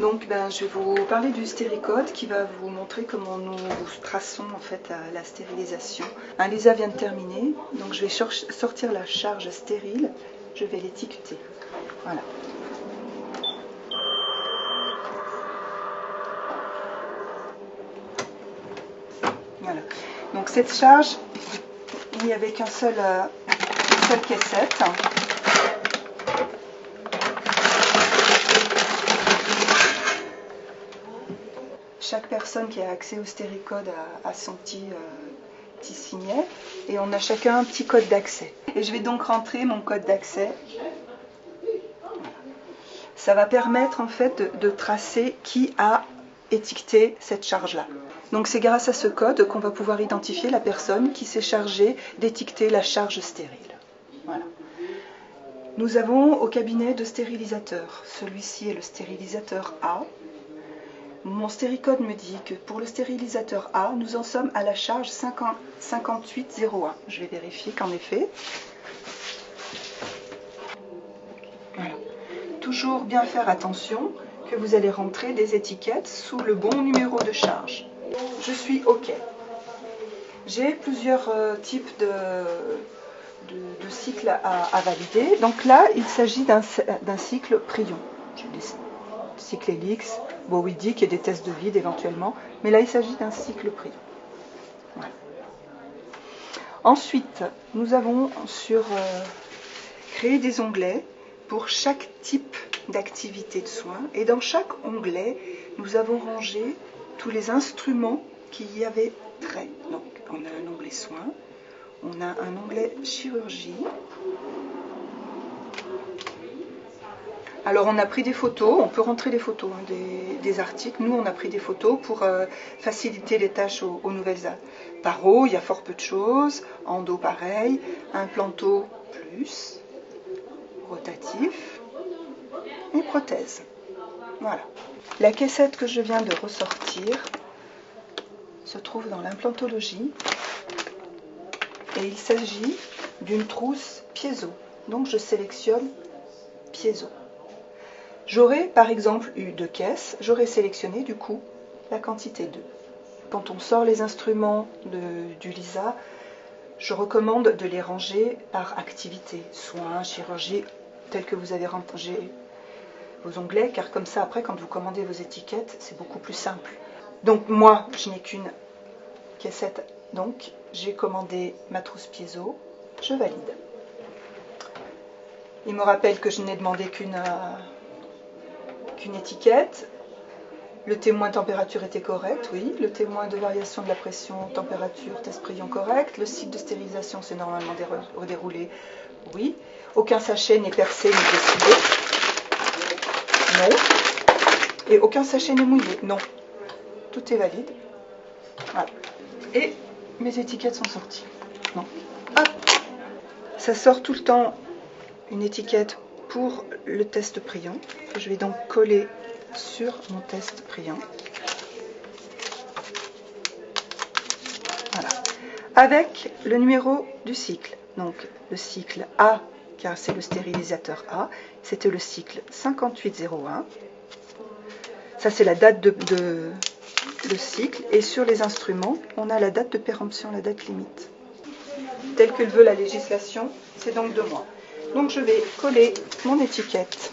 Donc je vais vous parler du stéricode qui va vous montrer comment nous traçons en fait la stérilisation. Lisa vient de terminer, donc je vais sortir la charge stérile, je vais l'étiqueter. Voilà. Voilà. Donc cette charge, il n'y avait qu'une seule caissette. Chaque personne qui a accès au stéricode a son petit signet et on a chacun un petit code d'accès. Et je vais donc rentrer mon code d'accès. Ça va permettre en fait de tracer qui a étiqueté cette charge-là. Donc c'est grâce à ce code qu'on va pouvoir identifier la personne qui s'est chargée d'étiqueter la charge stérile. Voilà. Nous avons au cabinet de stérilisateur. Celui-ci est le stérilisateur A. Mon stéricode me dit que pour le stérilisateur A, nous en sommes à la charge 5801. Je vais vérifier qu'en effet. Voilà. Toujours bien faire attention que vous allez rentrer des étiquettes sous le bon numéro de charge. Je suis OK. J'ai plusieurs types de cycles à valider. Donc là, il s'agit d'un cycle prion. J'ai des cycles Helix, Bowidic et des tests de vide éventuellement. Mais là, il s'agit d'un cycle prion. Voilà. Ensuite, nous avons créé des onglets pour chaque type d'activité de soins. Et dans chaque onglet, nous avons rangé tous les instruments qui y avaient trait. Donc, on a un onglet soins, on a un onglet chirurgie. Alors, on a pris des photos, on peut rentrer des photos des articles. Nous, on a pris des photos pour faciliter les tâches aux nouvelles paro. Il y a fort peu de choses. Endo, pareil. Implanto, plus. Rotatif. Et prothèse. Voilà. La caissette que je viens de ressortir se trouve dans l'implantologie et il s'agit d'une trousse piezo. Donc je sélectionne piezo. J'aurais par exemple eu 2 caisses, j'aurais sélectionné du coup la quantité 2. Quand on sort les instruments du Lisa, je recommande de les ranger par activité, soins, chirurgie, tel que vous avez rangé vos onglets, car comme ça après quand vous commandez vos étiquettes, c'est beaucoup plus simple. Donc moi, je n'ai qu'une caissette, donc j'ai commandé ma trousse piezo, je valide. Il me rappelle que je n'ai demandé qu'une étiquette. Le témoin température était correct, oui. Le témoin de variation de la pression, température, test prion correct. Le cycle de stérilisation s'est normalement déroulé, oui. Aucun sachet n'est percé ni décidé, non. Et aucun sachet n'est mouillé, non. Tout est valide. Voilà. Et mes étiquettes sont sorties. Non. Hop. Ça sort tout le temps une étiquette pour le test prion, que je vais donc coller sur mon test prion. Voilà. Avec le numéro du cycle. Donc le cycle A, car c'est le stérilisateur A, c'était le cycle 5801. Ça c'est la date de cycle. Et sur les instruments, on a la date de péremption, la date limite. Telle que le veut la législation, c'est donc 2 mois. Donc je vais coller mon étiquette